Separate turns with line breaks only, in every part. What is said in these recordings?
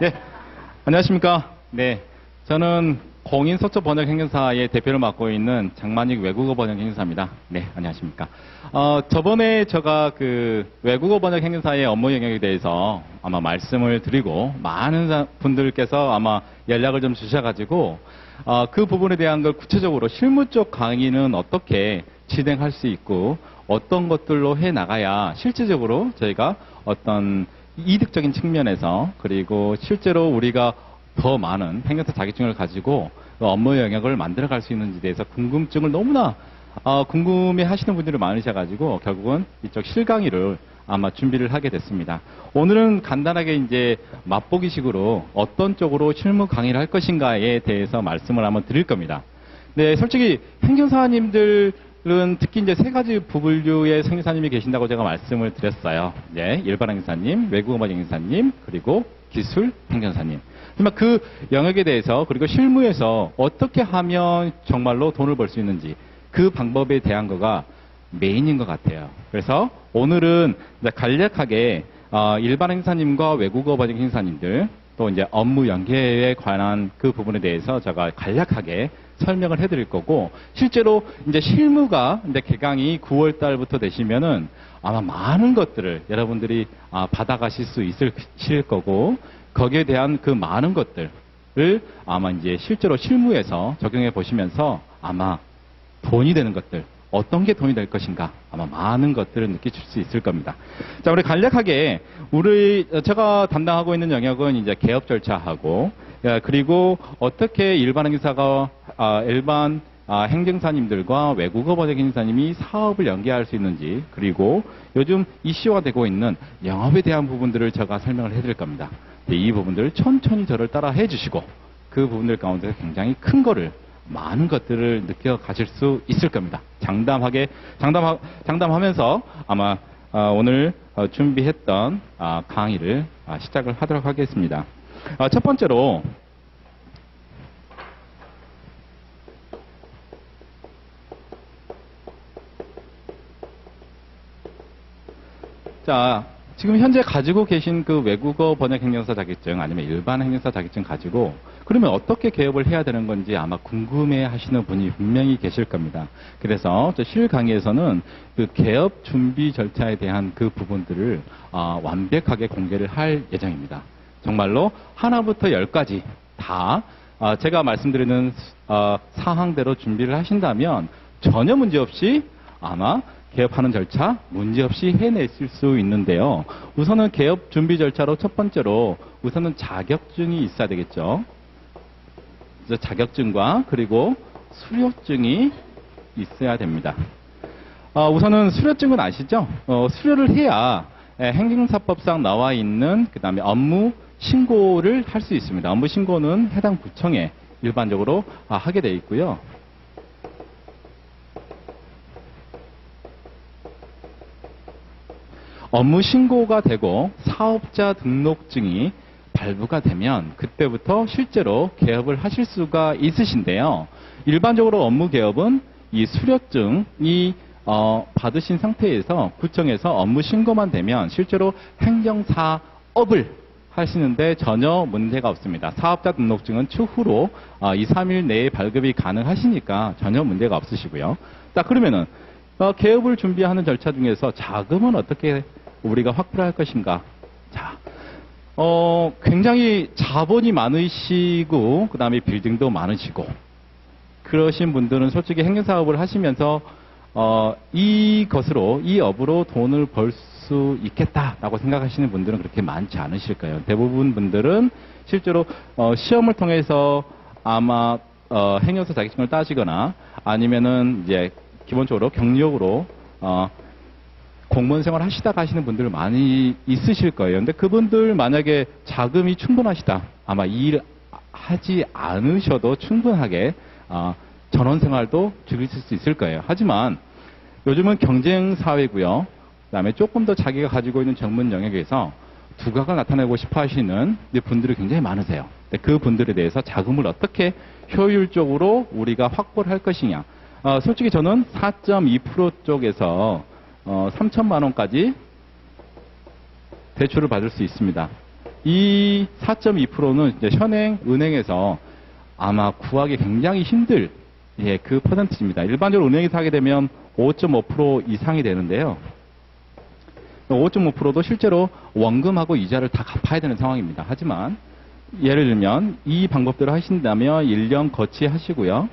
네, 안녕하십니까. 네, 저는 공인서초번역행정사의 대표를 맡고 있는 장만익 외국어 번역행정사입니다. 네, 안녕하십니까. 저번에 제가 그 외국어 번역행정사의 업무 영역에 대해서 아마 말씀을 드리고 많은 분들께서 아마 연락을 좀 주셔가지고 그 부분에 대한 걸 구체적으로 실무 쪽 강의는 어떻게 진행할 수 있고 어떤 것들로 해 나가야 실질적으로 저희가 어떤 이득적인 측면에서 그리고 실제로 우리가 더 많은 행정사 자격증을 가지고 업무 영역을 만들어갈 수 있는지에 대해서 궁금증을 너무나 궁금해 하시는 분들이 많으셔가지고 결국은 이쪽 실강의를 아마 준비를 하게 됐습니다. 오늘은 간단하게 이제 맛보기식으로 어떤 쪽으로 실무 강의를 할 것인가에 대해서 말씀을 한번 드릴 겁니다. 네, 솔직히 행정사님들 은 특히 이제 세 가지 부분류의 행정사님이 계신다고 제가 말씀을 드렸어요. 네, 일반 행정사님, 외국어 번역 행정사님, 그리고 기술 행정사님. 정말 그 영역에 대해서 그리고 실무에서 어떻게 하면 정말로 돈을 벌 수 있는지 그 방법에 대한 거가 메인인 것 같아요. 그래서 오늘은 이제 간략하게 일반 행사님과 외국어 번역 행사님들 또 이제 업무 연계에 관한 그 부분에 대해서 제가 간략하게 설명을 해드릴 거고, 실제로 이제 실무가 이제 개강이 9월 달부터 되시면은 아마 많은 것들을 여러분들이 받아가실 수 있을 거고, 거기에 대한 그 많은 것들을 아마 이제 실제로 실무에서 적용해 보시면서 아마 돈이 되는 것들, 어떤 게 돈이 될 것인가, 아마 많은 것들을 느끼실 수 있을 겁니다. 자, 우리 간략하게 제가 담당하고 있는 영역은 이제 개업 절차하고, 그리고 어떻게 일반 행사가 일반 행정사님들과 외국어 번역 행정사님이 사업을 연계할 수 있는지, 그리고 요즘 이슈화 되고 있는 영업에 대한 부분들을 제가 설명을 해드릴 겁니다. 이 부분들을 천천히 저를 따라 해주시고 그 부분들 가운데서 굉장히 큰 거를 많은 것들을 느껴 가실 수 있을 겁니다. 장담하면서 아마 오늘 준비했던 강의를 시작을 하도록 하겠습니다. 첫 번째로 자, 지금 현재 가지고 계신 그 외국어 번역 행정사 자격증 아니면 일반 행정사 자격증 가지고 그러면 어떻게 개업을 해야 되는 건지 아마 궁금해 하시는 분이 분명히 계실 겁니다. 그래서 저 실 강의에서는 그 개업 준비 절차에 대한 그 부분들을 완벽하게 공개를 할 예정입니다. 정말로 하나부터 10까지 다 제가 말씀드리는 사항대로 준비를 하신다면 전혀 문제없이 아마 개업하는 절차 문제없이 해내실 수 있는데요. 우선은 개업 준비 절차로 첫 번째로 우선은 자격증이 있어야 되겠죠. 자격증과 그리고 수료증이 있어야 됩니다. 우선은 수료증은 아시죠? 수료를 해야 행정사법상 나와 있는 그 다음에 업무 신고를 할 수 있습니다. 업무 신고는 해당 부청에 일반적으로 하게 되어 있고요. 업무 신고가 되고 사업자 등록증이 발부가 되면 그때부터 실제로 개업을 하실 수가 있으신데요. 일반적으로 업무 개업은 이 수료증이 받으신 상태에서 구청에서 업무 신고만 되면 실제로 행정사업을 하시는데 전혀 문제가 없습니다. 사업자 등록증은 추후로 2, 3일 내에 발급이 가능하시니까 전혀 문제가 없으시고요. 자, 그러면은 개업을 준비하는 절차 중에서 자금은 어떻게 우리가 확보를 할 것인가? 자, 굉장히 자본이 많으시고 그 다음에 빌딩도 많으시고 그러신 분들은 솔직히 행정사업을 하시면서 이 업으로 돈을 벌 수 있겠다라고 생각하시는 분들은 그렇게 많지 않으실 거예요. 대부분 분들은 실제로 시험을 통해서 아마 행정사 자격증을 따시거나 아니면은 이제 기본적으로 경력으로 공무원 생활 하시다가 하시는 분들 많이 있으실 거예요. 근데 그분들 만약에 자금이 충분하시다. 아마 일 하지 않으셔도 충분하게 전원 생활도 즐기실 수 있을 거예요. 하지만 요즘은 경쟁 사회고요. 그다음에 조금 더 자기가 가지고 있는 전문 영역에서 두각을 나타내고 싶어 하시는 분들이 굉장히 많으세요. 그 분들에 대해서 자금을 어떻게 효율적으로 우리가 확보를 할 것이냐. 솔직히 저는 4.2% 쪽에서 3천만 원까지 대출을 받을 수 있습니다. 이 4.2%는 이제 현행 은행에서 아마 구하기 굉장히 힘들 예, 그 퍼센트입니다. 일반적으로 은행에서 하게 되면 5.5% 이상이 되는데요. 5.5%도 실제로 원금하고 이자를 다 갚아야 되는 상황입니다. 하지만 예를 들면 이 방법대로 하신다면 1년 거치하시고요.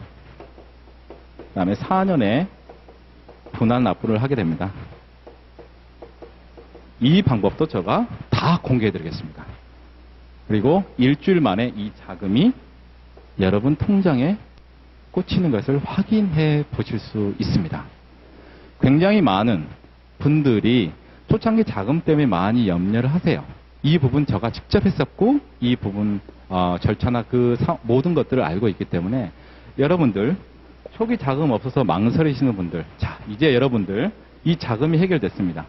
그 다음에 4년에 분할 납부를 하게 됩니다. 이 방법도 제가 다 공개해 드리겠습니다. 그리고 일주일 만에 이 자금이 여러분 통장에 꽂히는 것을 확인해 보실 수 있습니다. 굉장히 많은 분들이 초창기 자금 때문에 많이 염려를 하세요. 이 부분 제가 직접 했었고 이 부분 절차나 그 모든 것들을 알고 있기 때문에 여러분들 초기 자금 없어서 망설이시는 분들, 자 이제 여러분들 이 자금이 해결됐습니다.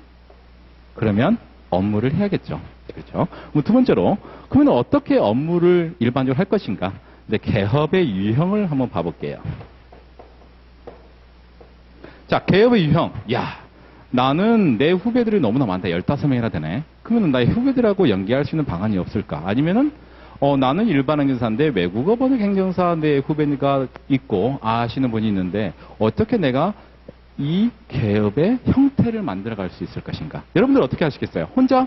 그러면 업무를 해야겠죠. 그렇죠? 두 번째로 그러면 어떻게 업무를 일반적으로 할 것인가? 이제 개업의 유형을 한번 봐볼게요. 자, 개업의 유형. 야, 나는 내 후배들이 너무나 많다. 15명이나 되네. 그러면 나의 후배들하고 연계할 수 있는 방안이 없을까? 아니면은 나는 일반 행정사인데 외국어 번역 행정사 내 후배가 있고 아시는 분이 있는데 어떻게 내가 이 개업의 형태를 만들어갈 수 있을 것인가? 여러분들 어떻게 하시겠어요? 혼자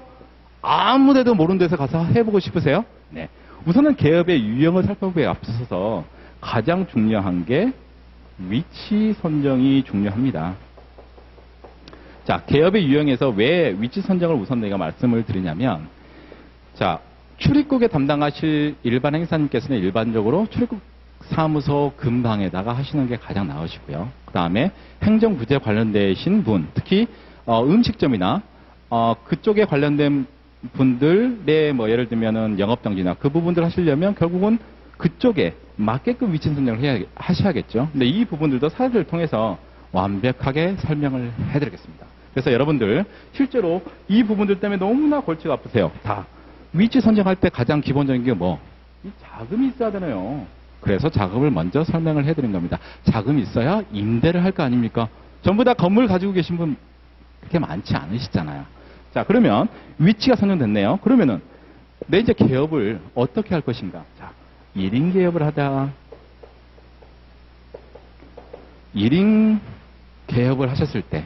아무데도 모르는 데서 가서 해보고 싶으세요? 네. 우선은 개업의 유형을 살펴보기에 앞서서 가장 중요한 게 위치 선정이 중요합니다. 자, 개업의 유형에서 왜 위치 선정을 우선 내가 말씀을 드리냐면, 자, 출입국에 담당하실 일반 행사님께서는 일반적으로 출입국 사무소 근방에다가 하시는 게 가장 나으시고요. 그 다음에 행정부재 관련되신 분, 특히 음식점이나 그쪽에 관련된 분들의 뭐 예를 들면은 영업정지나 그 부분들 하시려면 결국은 그쪽에 맞게끔 위치 선정을 하셔야겠죠. 근데 이 부분들도 사례를 통해서 완벽하게 설명을 해드리겠습니다. 그래서 여러분들 실제로 이 부분들 때문에 너무나 골치가 아프세요. 다 위치 선정할 때 가장 기본적인 게 뭐? 이 자금이 있어야 되나요? 그래서 자금을 먼저 설명을 해드린 겁니다. 자금이 있어야 임대를 할 거 아닙니까? 전부 다 건물 가지고 계신 분 그렇게 많지 않으시잖아요. 자, 그러면 위치가 선정됐네요. 그러면은 내 이제 개업을 어떻게 할 것인가? 자, 1인 개업을 하다. 1인 개업을 하셨을 때,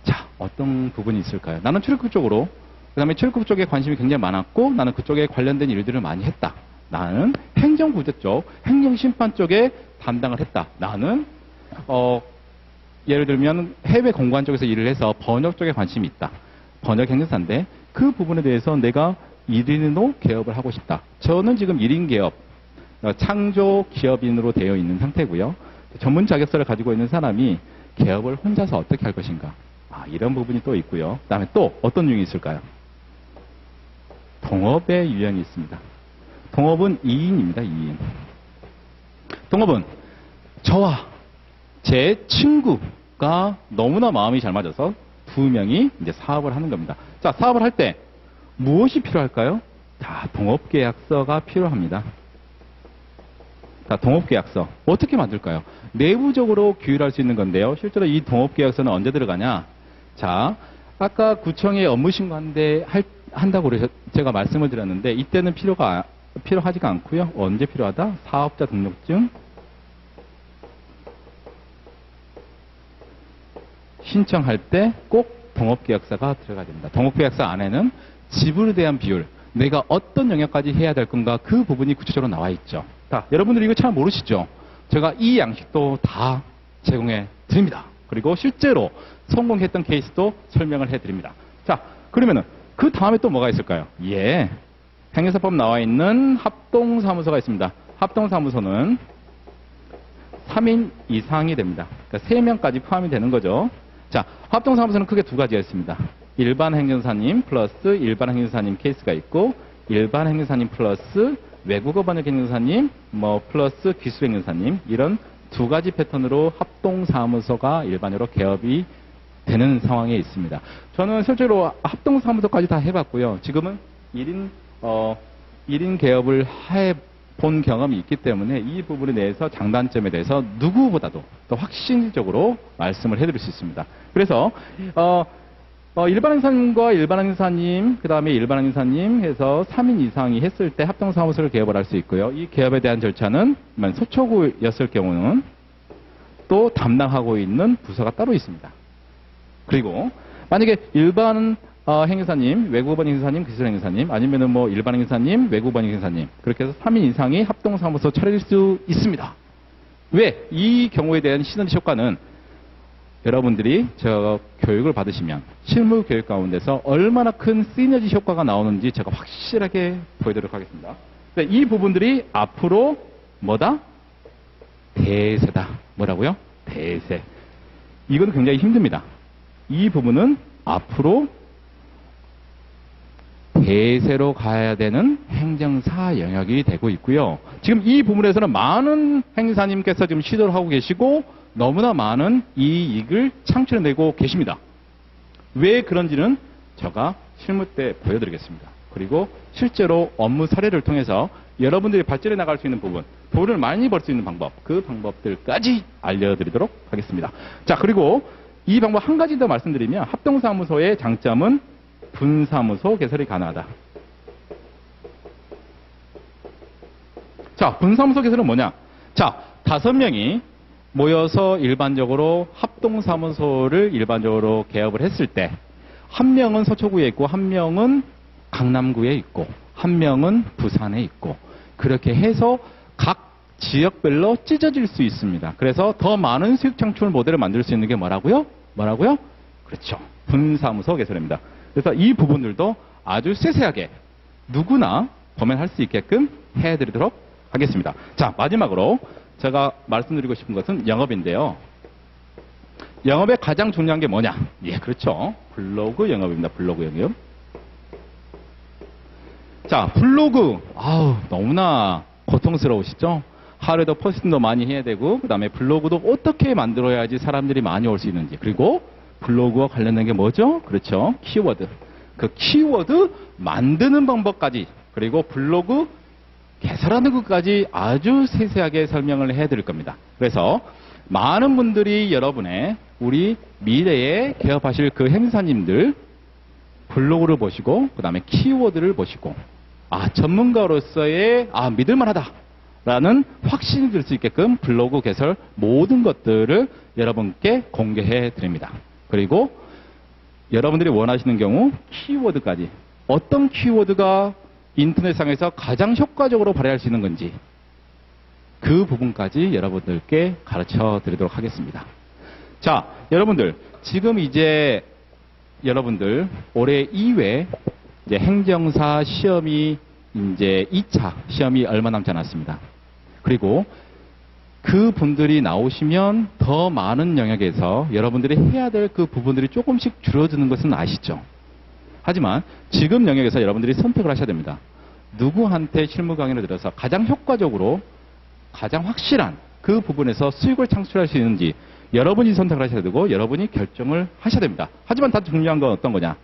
자, 어떤 부분이 있을까요? 나는 출입국 쪽으로, 그 다음에 출입국 쪽에 관심이 굉장히 많았고, 나는 그쪽에 관련된 일들을 많이 했다. 나는 행정구제 쪽, 행정심판 쪽에 담당을 했다. 나는, 예를 들면 해외 공관 쪽에서 일을 해서 번역 쪽에 관심이 있다. 번역 행정사인데, 그 부분에 대해서 내가 1인으로 개업을 하고 싶다. 저는 지금 1인 개업, 창조 기업인으로 되어 있는 상태고요. 전문 자격서를 가지고 있는 사람이 개업을 혼자서 어떻게 할 것인가. 이런 부분이 또 있고요. 그 다음에 또 어떤 유형이 있을까요? 동업의 유형이 있습니다. 동업은 2인입니다. 2인. 동업은 저와 제 친구가 너무나 마음이 잘 맞아서 두 명이 이제 사업을 하는 겁니다. 자, 사업을 할 때 무엇이 필요할까요? 자, 동업계약서가 필요합니다. 자, 동업계약서. 어떻게 만들까요? 내부적으로 규율할 수 있는 건데요. 실제로 이 동업계약서는 언제 들어가냐? 자, 아까 구청에 업무신고한데 한다고 제가 말씀을 드렸는데, 이때는 필요하지가 않고요. 언제 필요하다? 사업자 등록증 신청할 때 꼭 동업계약서가 들어가야 됩니다. 동업계약서 안에는 지불에 대한 비율, 내가 어떤 영역까지 해야 될 건가, 그 부분이 구체적으로 나와 있죠. 자, 여러분들이 이거 잘 모르시죠? 제가 이 양식도 다 제공해 드립니다. 그리고 실제로 성공했던 케이스도 설명을 해 드립니다. 자, 그러면은 그 다음에 또 뭐가 있을까요? 예. 행정사법 나와 있는 합동사무소가 있습니다. 합동사무소는 3인 이상이 됩니다. 그러니까 3명까지 포함이 되는 거죠. 자, 합동사무소는 크게 두 가지가 있습니다. 일반 행정사님 플러스 일반 행정사님 케이스가 있고, 일반 행정사님 플러스 외국어 번역 행정사님, 플러스 기술 행정사님, 이런 두 가지 패턴으로 합동사무소가 일반적으로 개업이 되는 상황에 있습니다. 저는 실제로 합동사무소까지 다 해봤고요. 지금은 1인 개업을 해본 경험이 있기 때문에 이 부분에 대해서 장단점에 대해서 누구보다도 더 확신적으로 말씀을 해드릴 수 있습니다. 그래서 일반 행사님과 일반 행사님, 그 다음에 일반 행사님 해서 3인 이상이 했을 때 합동사무소를 개업을 할 수 있고요. 이 개업에 대한 절차는 서초구였을 경우는 또 담당하고 있는 부서가 따로 있습니다. 그리고 만약에 일반 행사님, 외국어번 행사님, 기술 행사님, 아니면은 뭐 일반 행사님, 외국어번 행사님 그렇게 해서 3인 이상이 합동사무소 차릴 수 있습니다. 왜? 이 경우에 대한 시너지 효과는 여러분들이 저 교육을 받으시면 실무 교육 가운데서 얼마나 큰 시너지 효과가 나오는지 제가 확실하게 보여드리도록 하겠습니다. 이 부분들이 앞으로 뭐다? 대세다. 뭐라고요? 대세. 이건 굉장히 힘듭니다. 이 부분은 앞으로 대세로 가야 되는 행정사 영역이 되고 있고요. 지금 이 부분에서는 많은 행사님께서 지금 시도를 하고 계시고 너무나 많은 이익을 창출해내고 계십니다. 왜 그런지는 제가 실무 때 보여드리겠습니다. 그리고 실제로 업무 사례를 통해서 여러분들이 발전해 나갈 수 있는 부분, 돈을 많이 벌 수 있는 방법, 그 방법들까지 알려드리도록 하겠습니다. 자, 그리고 이 방법 한 가지 더 말씀드리면 합동사무소의 장점은 분사무소 개설이 가능하다. 자, 분사무소 개설은 뭐냐? 자, 5명이 모여서 일반적으로 합동사무소를 일반적으로 개업을 했을 때 한 명은 서초구에 있고 한 명은 강남구에 있고 한 명은 부산에 있고 그렇게 해서 각 지역별로 찢어질 수 있습니다. 그래서 더 많은 수익 창출 모델을 만들 수 있는 게 뭐라고요? 뭐라고요? 그렇죠. 분사무소 개설입니다. 그래서 이 부분들도 아주 세세하게 누구나 범행할 수 있게끔 해드리도록 하겠습니다. 자, 마지막으로 제가 말씀드리고 싶은 것은 영업인데요. 영업의 가장 중요한 게 뭐냐? 예, 그렇죠. 블로그 영업입니다. 블로그 영업. 자, 블로그. 너무나 고통스러우시죠? 하루에도 포스팅도 많이 해야 되고, 그 다음에 블로그도 어떻게 만들어야지 사람들이 많이 올 수 있는지. 그리고 블로그와 관련된 게 뭐죠? 그렇죠. 키워드. 그 키워드 만드는 방법까지. 그리고 블로그 개설하는 것까지 아주 세세하게 설명을 해드릴 겁니다. 그래서 많은 분들이 여러분의 우리 미래에 개업하실 그 행사님들 블로그를 보시고 그 다음에 키워드를 보시고 전문가로서의 믿을만하다라는 확신이 들 수 있게끔 블로그 개설 모든 것들을 여러분께 공개해 드립니다. 그리고 여러분들이 원하시는 경우 키워드까지 어떤 키워드가 인터넷상에서 가장 효과적으로 발휘할 수 있는 건지 그 부분까지 여러분들께 가르쳐 드리도록 하겠습니다. 자, 여러분들 지금 이제 여러분들 올해 2회 이제 행정사 시험이 이제 2차 시험이 얼마 남지 않았습니다. 그리고 그 분들이 나오시면 더 많은 영역에서 여러분들이 해야 될 그 부분들이 조금씩 줄어드는 것은 아시죠? 하지만 지금 영역에서 여러분들이 선택을 하셔야 됩니다. 누구한테 실무 강의를 들어서 가장 효과적으로 가장 확실한 그 부분에서 수익을 창출할 수 있는지 여러분이 선택을 하셔야 되고 여러분이 결정을 하셔야 됩니다. 하지만 더 중요한 건 어떤 거냐?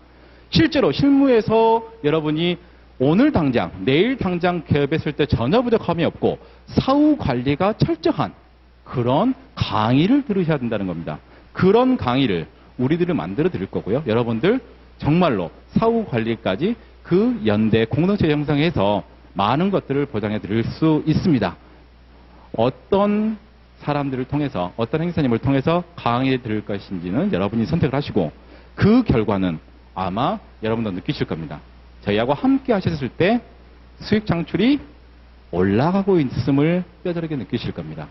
실제로 실무에서 여러분이 오늘 당장, 내일 당장 개업했을 때 전혀 부족함이 없고 사후 관리가 철저한 그런 강의를 들으셔야 된다는 겁니다. 그런 강의를 우리들이 만들어 드릴 거고요. 여러분들 정말로 사후 관리까지 그 연대 공동체 형성해서 많은 것들을 보장해 드릴 수 있습니다. 어떤 사람들을 통해서 어떤 행사님을 통해서 강의해 드릴 것인지는 여러분이 선택을 하시고 그 결과는 아마 여러분도 느끼실 겁니다. 저희하고 함께 하셨을 때 수익 창출이 올라가고 있음을 뼈저리게 느끼실 겁니다.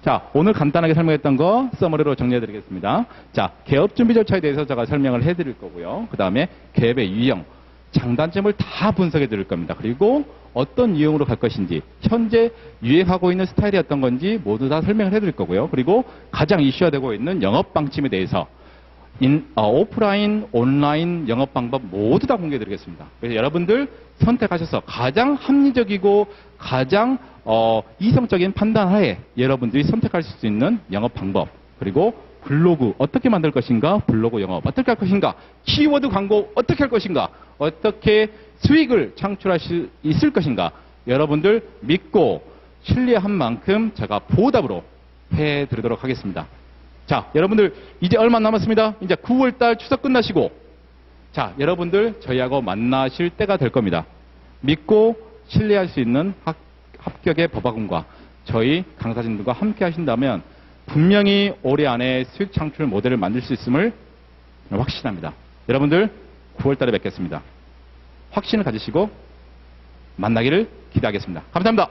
자, 오늘 간단하게 설명했던 거 서머리로 정리해 드리겠습니다. 자, 개업 준비 절차에 대해서 제가 설명을 해 드릴 거고요. 그 다음에 개업의 유형, 장단점을 다 분석해 드릴 겁니다. 그리고 어떤 유형으로 갈 것인지, 현재 유행하고 있는 스타일이 어떤 건지 모두 다 설명을 해 드릴 거고요. 그리고 가장 이슈화되고 있는 영업 방침에 대해서 오프라인, 온라인 영업 방법 모두 다 공개해 드리겠습니다. 그래서 여러분들 선택하셔서 가장 합리적이고 가장 이성적인 판단하에 여러분들이 선택할 수 있는 영업 방법, 그리고 블로그 어떻게 만들 것인가, 블로그 영업 어떻게 할 것인가, 키워드 광고 어떻게 할 것인가, 어떻게 수익을 창출할 수 있을 것인가, 여러분들 믿고 신뢰한 만큼 제가 보답으로 해드리도록 하겠습니다. 자, 여러분들 이제 얼마 남았습니다. 이제 9월달 추석 끝나시고 자, 여러분들 저희하고 만나실 때가 될 겁니다. 믿고 신뢰할 수 있는 합격의 법학원과 저희 강사진들과 함께 하신다면 분명히 올해 안에 수익 창출 모델을 만들 수 있음을 확신합니다. 여러분들 9월 달에 뵙겠습니다. 확신을 가지시고 만나기를 기대하겠습니다. 감사합니다.